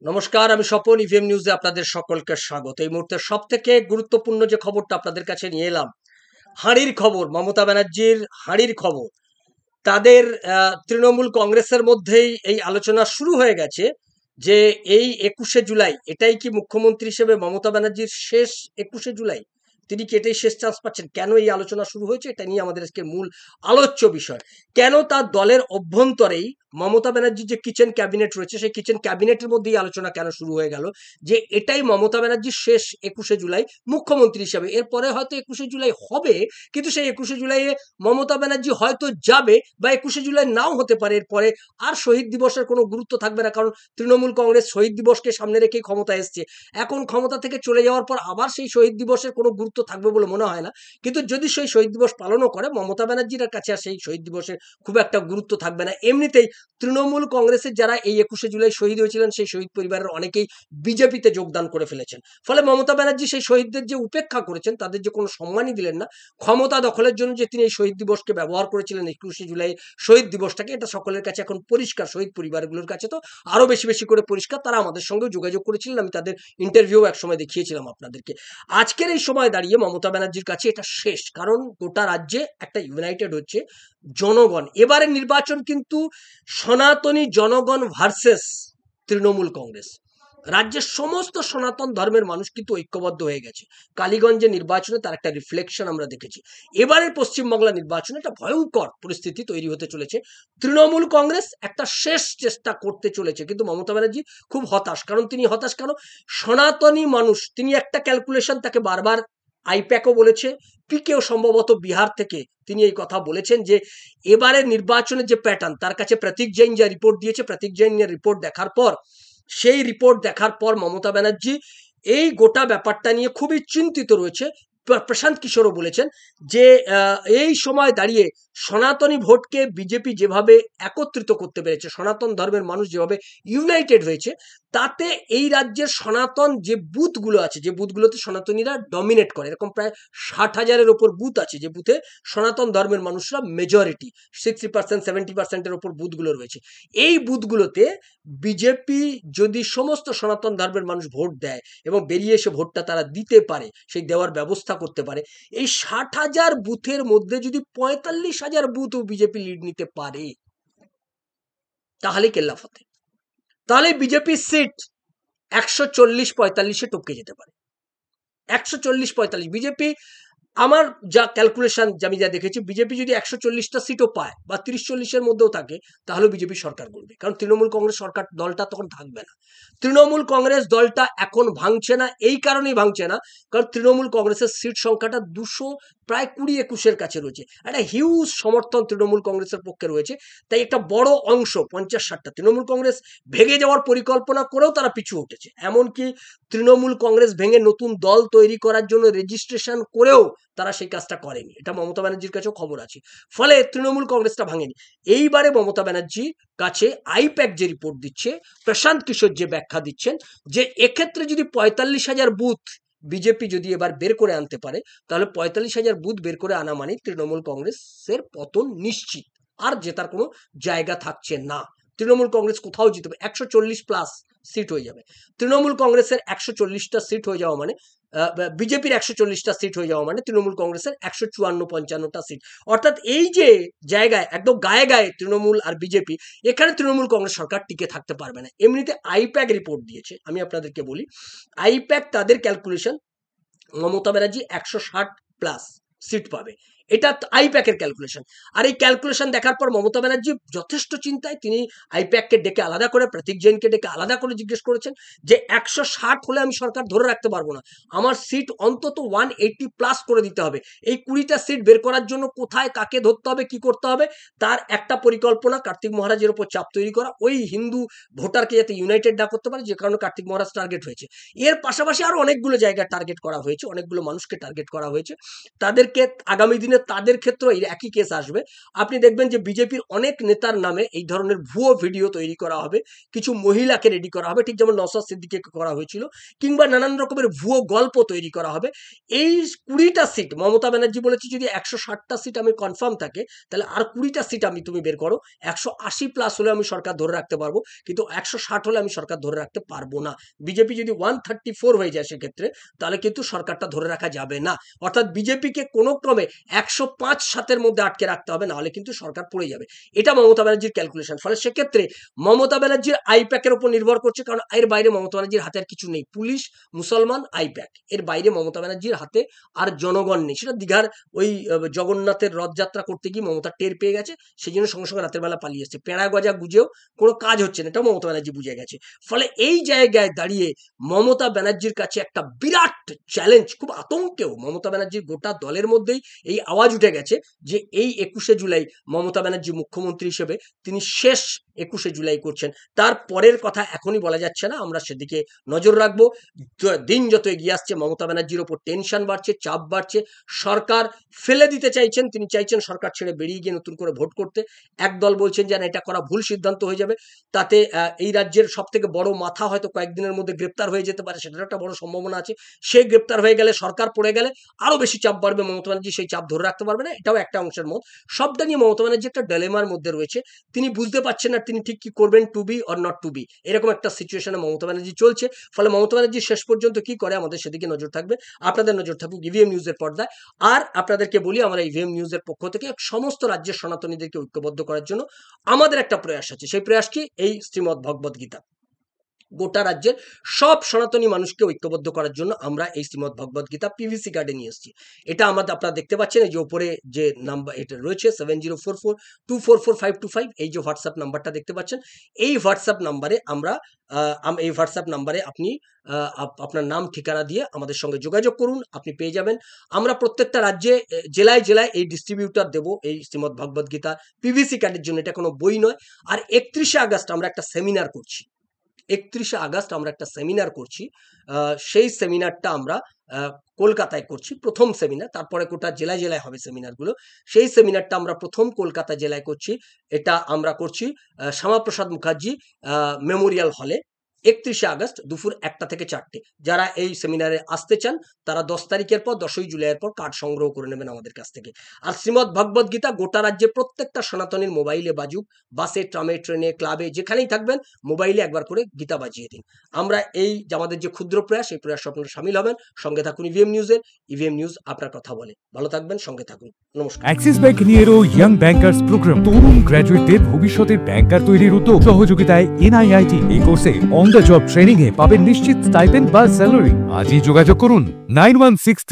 নমস্কার, আমি স্বপন। ইভিএম নিউজে আপনাদের সকলকে স্বাগত। এই মুহূর্তের সব থেকে গুরুত্বপূর্ণ যে খবরটা আপনাদের কাছে নিয়ে এলাম, হাঁড়ির খবর, মমতা ব্যানার্জির হাঁড়ির খবর। তাদের তৃণমূল কংগ্রেসের মধ্যেই এই আলোচনা শুরু হয়ে গেছে যে এই 21শে জুলাই এটাই কি মুখ্যমন্ত্রী হিসেবে মমতা ব্যানার্জির শেষ 21শে জুলাই? তিনি কি এটাই শেষ চান্স পাচ্ছেন? কেন এই আলোচনা শুরু হয়েছে এটা নিয়ে আমাদের আজকে মূল আলোচ্য বিষয়। কেন তার দলের অভ্যন্তরেই মমতা ব্যানার্জির যে কিচেন ক্যাবিনেট রয়েছে সেই কিচেন ক্যাবিনেটের মধ্যেই আলোচনা কেন শুরু হয়ে গেল যে এটাই মমতা ব্যানার্জির শেষ 21শে জুলাই মুখ্যমন্ত্রী হিসাবে? এরপরে হয়তো 21শে জুলাই হবে, কিন্তু সেই 21শে জুলাইয়ে মমতা ব্যানার্জি হয়তো যাবে, বা 21শে জুলাই নাও হতে পারে। এরপরে আর শহীদ দিবসের কোনো গুরুত্ব থাকবে না, কারণ তৃণমূল কংগ্রেস শহীদ দিবসকে সামনে রেখেই ক্ষমতা এসছে। এখন ক্ষমতা থেকে চলে যাওয়ার পর আবার সেই শহীদ দিবসের কোনো গুরুত্ব থাকবে বলে মনে হয় না। কিন্তু যদি সেই শহীদ দিবস পালনও করে, মমতা ব্যানার্জির কাছে আর সেই শহীদ দিবসের খুব একটা গুরুত্ব থাকবে না। এমনিতেই তৃণমূল কংগ্রেসের যারা এই 21শে জুলাই শহীদ হয়েছিলেন সেই শহীদ পরিবারের অনেকেই বিজেপিতে যোগদান করে ফেলেছেন। ফলে মমতা ব্যানার্জি সেই শহীদদের যে উপেক্ষা করেছেন, তাদের যে কোনো সম্মানই দিলেন না, ক্ষমতা দখলের জন্য যে তিনি এই শহীদ দিবসকে ব্যবহার করেছিলেন, 21শে জুলাই শহীদ দিবসটাকে, এটা সকলের কাছে এখন পরিষ্কার। শহীদ পরিবারগুলোর কাছে তো আরো বেশি বেশি করে পরিষ্কার। তারা আমাদের সঙ্গেও যোগাযোগ করেছিলেন, আমি তাদের ইন্টারভিউ একসময় দেখিয়েছিলাম আপনাদেরকে। আজকের এই সময় দাঁড়িয়ে মমতা ব্যানার্জির কাছে এটা শেষ, কারণ গোটা রাজ্যে একটা ইউনাইটেড হচ্ছে জনগণ। এবারের নির্বাচন কিন্তু সনাতনী জনগণ ভার্সেস তৃণমূল কংগ্রেস। রাজ্যের সমস্ত সনাতন ধর্মের মানুষ কিন্তু ঐক্যবদ্ধ হয়ে গেছে। কালীগঞ্জে নির্বাচনে তার একটা রিফ্লেকশন আমরা দেখেছি। এবারের পশ্চিমবাংলা নির্বাচনে একটা ভয়ঙ্কর পরিস্থিতি তৈরি হতে চলেছে। তৃণমূল কংগ্রেস একটা শেষ চেষ্টা করতে চলেছে, কিন্তু মমতা ব্যানার্জি খুব হতাশ। কারণ তিনি হতাশ কেন? সনাতনী মানুষ, তিনি একটা ক্যালকুলেশন তাকে বারবার আইপ্যাকও বলেছে, পিকেও সম্ভবত বিহার থেকে তিনি এই কথা বলেছেন যে এবারের নির্বাচনের যে প্যাটার্ন, তার কাছে প্রতীক জৈন যা রিপোর্ট দিয়েছে, প্রতীক জৈনের রিপোর্ট দেখার পর, সেই রিপোর্ট দেখার পর মমতা ব্যানার্জি এই গোটা ব্যাপারটা নিয়ে খুবই চিন্তিত রয়েছে। প্রশান্ত কিশোরও বলেছেন যে এই সময় দাঁড়িয়ে সনাতনী ভোটকে বিজেপি যেভাবে একত্রিত করতে পেরেছে, সনাতন ধর্মের মানুষ যেভাবে ইউনাইটেড হয়েছে, তাতে এই রাজ্যের সনাতন যে বুথগুলো আছে, যে বুথগুলোতে সনাতনীরা ডমিনেট করে, এরকম প্রায় 60,000-এর ওপর বুথ আছে যে বুথে সনাতন ধর্মের মানুষরা মেজরিটি, 60%, 70%-এর ওপর বুথগুলো রয়েছে। এই বুথগুলোতে বিজেপি যদি সমস্ত সনাতন ধর্মের মানুষ ভোট দেয় এবং বেরিয়ে এসে ভোটটা তারা দিতে পারে, সেই দেওয়ার ব্যবস্থা করতে পারে, এই 60,000 বুথের মধ্যে যদি 45,000 বুথও বিজেপি লিড নিতে পারে, তাহলে কেল্লা ফতে, তাহলে বিজেপির সিট 140-45-এ টপকে যেতে পারে। 140-45 বিজেপি, আমার যা ক্যালকুলেশন, আমি যা দেখেছি, বিজেপি যদি 140টা সিটও পায় বা 30-40-এর মধ্যেও থাকে, তাহলে বিজেপি সরকার করবে। কারণ তৃণমূল কংগ্রেস সরকার দলটা তখন থাকবে না। তৃণমূল কংগ্রেস দলটা এখন ভাঙছে না, এই কারণেই ভাঙছে না কারণ তৃণমূল কংগ্রেসের সিট সংখ্যাটা 200, প্রায় 20-21-এর কাছে রয়েছে। একটা হিউজ সমর্থন তৃণমূল কংগ্রেসের পক্ষে রয়েছে। তাই একটা বড় অংশ, 50-60টা, তৃণমূল কংগ্রেস ভেঙে যাওয়ার পরিকল্পনা করেও তারা পিছু উঠেছে। এমনকি তৃণমূল কংগ্রেস ভেঙে নতুন দল তৈরি করার জন্য রেজিস্ট্রেশন করেও তারা সেই কাজটা করেনি। এটা মমতা ব্যানার্জির কাছেও খবর আছে। ফলে তৃণমূল কংগ্রেসটা ভাঙেনি। এইবারে মমতা ব্যানার্জি কাছে আইপ্যাক যে রিপোর্ট দিচ্ছে, প্রশান্ত কিশোর যে ব্যাখ্যা দিচ্ছেন, যে এক্ষেত্রে যদি 45,000 বুথ বিজেপি যদি এবার বের করে আনতে পারে, তাহলে 45,000 বুথ বের করে আনা মানে তৃণমূল কংগ্রেসের পতন নিশ্চিত, আর জেতার কোনো জায়গা থাকছে না। তৃণমূল কংগ্রেস কোথাও জিতবে, 140+ সিট হয়ে যাবে। তৃণমূল কংগ্রেসের 140টা সিট হয়ে যাওয়া মানে, বিজেপির 140টা সিট হয়ে যাওয়া মানে তৃণমূল কংগ্রেসের 154-55টা সিট। অর্থাৎ এই যে জায়গায় একদম গায়ে গায়ে তৃণমূল আর বিজেপি, এখানে তৃণমূল কংগ্রেস সরকার টিকে থাকতে পারবে না। এমনিতে আইপ্যাক রিপোর্ট দিয়েছে, আমি আপনাদেরকে বলি, আইপ্যাক তাদের ক্যালকুলেশন, মমতা ব্যানার্জি 160+ সিট পাবে। এটা আইপ্যাকের ক্যালকুলেশন। আর এই ক্যালকুলেশন দেখার পর মমতা ব্যানার্জি যথেষ্ট চিন্তায়। তিনি আইপ্যাককে ডেকে আলাদা করে, প্রতীক জৈনকে ডেকে আলাদা করে জিজ্ঞেস করেছেন যে 160 হলে আমি সরকার ধরে রাখতে পারবো না, আমার সিট অন্তত 180+ করে দিতে হবে। এই 20টা সিট বের করার জন্য কোথায় কাকে ধরতে হবে, কি করতে হবে, তার একটা পরিকল্পনা, কার্তিক মহারাজের ওপর চাপ তৈরি করা, ওই হিন্দু ভোটারকে যাতে ইউনাইটেড না করতে পারে, যে কারণে কার্তিক মহারাজ টার্গেট হয়েছে। এর পাশাপাশি আরো অনেকগুলো জায়গা টার্গেট করা হয়েছে, অনেকগুলো মানুষকে টার্গেট করা হয়েছে। তাদেরকে আগামী দিনে দিনে তাদের ক্ষেত্রে এই একই কেস আসবে। আপনি দেখবেন যে বিজেপির অনেক নেতার নামে এই ধরনের ভুয়ো ভিডিও তৈরি করা হবে, কিছু মহিলাকে রেডি করা হবে, ঠিক যেমন নওশাদ সিদ্দিকীকে করা হয়েছিল, কিংবা নানান রকমের ভুয়ো গল্প তৈরি করা হবে। এই 20টা সিট মমতা ব্যানার্জি বলেছে যদি 160টা সিট আমি কনফার্ম থাকে, তাহলে আর 20টা সিট তুমি বের করো, 180+ হলে আমি সরকার ধরে রাখতে পারবো, কিন্তু 160 হলে আমি সরকার ধরে রাখতে পারবো না। বিজেপি যদি 134 হয়ে যায় সেক্ষেত্রে, তাহলে কিন্তু সরকারটা ধরে রাখা যাবে না। অর্থাৎ বিজেপিকে কোনো ক্রমে 105-7-এর মধ্যে আটকে রাখতে হবে, নাহলে কিন্তু সরকার পড়ে যাবে। এটা মমতা ব্যানার্জির ক্যালকুলেশন। ফলে সেক্ষেত্রে মমতা ব্যানার্জির আইপ্যাকের উপর নির্ভর করছে, কারণ এর বাইরে মমতা ব্যানার্জির হাতে আর কিছু নেই। পুলিশ, মুসলমান, আইপ্যাক, এর বাইরে মমতা ব্যানার্জির হাতে আর জনগণ নেই। সেটা দীঘার ওই জগন্নাথের রথযাত্রা করতে গিয়ে মমতা টের পেয়ে গেছে, সেই জন্য সঙ্গে সঙ্গে রাতের বেলা পালিয়ে এসছে। পেঁড়া গজা গুজেও কোনো কাজ হচ্ছে না, এটাও মমতা ব্যানার্জি বুঝে গেছে। ফলে এই জায়গায় দাঁড়িয়ে মমতা ব্যানার্জির কাছে একটা বিরাট চ্যালেঞ্জ, খুব আতঙ্কেও মমতা ব্যানার্জির গোটা দলের মধ্যেই এই আওয়াজ উঠে গেছে যে এই 21শে জুলাই মমতা ব্যানার্জি মুখ্যমন্ত্রী হিসেবে তিনি শেষ 21শে জুলাই করছেন। তার পরের কথা এখনই বলা যাচ্ছে না, আমরা সেদিকে নজর রাখবো। দিন যত এগিয়ে আসছে মমতা ব্যানার্জির ওপর টেনশন বাড়ছে, চাপ বাড়ছে। সরকার ফেলে দিতে চাইছেন, তিনি চাইছেন সরকার ছেড়ে বেরিয়ে গিয়ে নতুন করে ভোট করতে। একদল বলছেন যে এটা করা ভুল সিদ্ধান্ত হয়ে যাবে, তাতে এই রাজ্যের সব থেকে বড় মাথা হয়তো কয়েকদিনের মধ্যে গ্রেপ্তার হয়ে যেতে পারে, সেটার একটা বড় সম্ভাবনা আছে। সে গ্রেপ্তার হয়ে গেলে, সরকার পড়ে গেলে আরো বেশি চাপ বাড়বে, মমতা ব্যানার্জি সেই চাপ ধরে রাখতে পারবে না, এটাও একটা অংশের মত। সবটা নিয়ে মমতা ব্যানার্জি একটা ডিলেমার মধ্যে রয়েছে, তিনি বুঝতে পারছেন না তিনি ঠিক কি করবেন, to be or not to be, এরকম একটা সিচুয়েশনে মমতা ব্যানার্জি চলছে। ফলে মমতা ব্যানার্জি শেষ পর্যন্ত কি করে আমাদের সেদিকে নজর থাকবে, আপনাদের নজর থাকুক ইভিএম নিউজের পর্দায়। আর আপনাদেরকে বলি, আমরা ইভিএম নিউজের পক্ষ থেকে সমস্ত রাজ্যের সনাতনীদেরকে ঐক্যবদ্ধ করার জন্য আমাদের একটা প্রয়াস আছে। সেই প্রয়াস কি? এই শ্রীমদ্ ভগবদ গীতা। গোটা রাজ্যের সব সনাতনী মানুষকে ঐক্যবদ্ধ করার জন্য আমরা এই শ্রীমদ্ ভগবদ গীতা পিভিসি কার্ডে নিয়ে এসেছি। এটা আমাদের আপনারা দেখতে পাচ্ছেন, এই যে উপরে যে নাম্বার এটা রয়েছে 7044244525, এই যে হোয়াটসঅ্যাপ নাম্বারটা দেখতে পাচ্ছেন, এই হোয়াটসঅ্যাপ নাম্বারে আমরা এই হোয়াটসঅ্যাপ নাম্বারে আপনি আপনার নাম ঠিকানা দিয়ে আমাদের সঙ্গে যোগাযোগ করুন, আপনি পেয়ে যাবেন। আমরা প্রত্যেকটা রাজ্যে জেলায় জেলায় এই ডিস্ট্রিবিউটার দেবো এই শ্রীমদ্ ভগবদ গীতা পিভিসি কার্ডের জন্য। এটা কোনো বই নয়। আর 31শে আগস্ট আমরা একটা সেমিনার করছি, 31শে আগস্ট আমরা একটা সেমিনার করছি। সেই সেমিনারটা আমরা কলকাতায় করছি, প্রথম সেমিনার। তারপরে গোটা জেলায় জেলায় হবে সেমিনারগুলো। সেই সেমিনারটা আমরা প্রথম কলকাতা জেলায় করছি। এটা আমরা করছি শ্যামাপ্রসাদ মুখার্জি মেমোরিয়াল হলে, 31শে আগস্ট দুপুর 1টা থেকে 4টে। যারা এই সেমিনারে আসতে চান তারা 10 তারিখের পর 10ই জুলাইয়ের পর কার্ড সংগ্রহ করে নেবেন আমাদের কাছ থেকে। আর শ্রীমদ্ ভগবদ গীতা গোটা রাজ্যে প্রত্যেকটা সনাতনীর মোবাইলে বাজুক, বাসে, ট্রামে, ট্রেনে, ক্লাবে, যেখানেই থাকবেন মোবাইলে একবার করে গীতা বাজিয়ে দিন। আমরা এই আমাদের যে ক্ষুদ্র প্রয়াস, এই প্রয়াস আপনারা সামিল হবেন। সঙ্গে থাকুন ইভিএম নিউজের। ইভিএম নিউজ আপনার কথা বলে। ভালো থাকবেন, সঙ্গে থাকুন। নমস্কার। অ্যাক্সিস ব্যাংক নিয়ে এলো ইয়াং ব্যাংকার্স প্রোগ্রাম। তরুণ গ্র্যাজুয়েটদের ভবিষ্যতের ব্যাংকার তৈরির উদ্যোগ। সহযোগিতায় এনআইআইটি। এই কোর্সে অন দ্য জব ট্রেনিং এ পাবেন নিশ্চিত স্টাইপেন্ড বা স্যালারি। আজই যোগাযোগ করুন 9163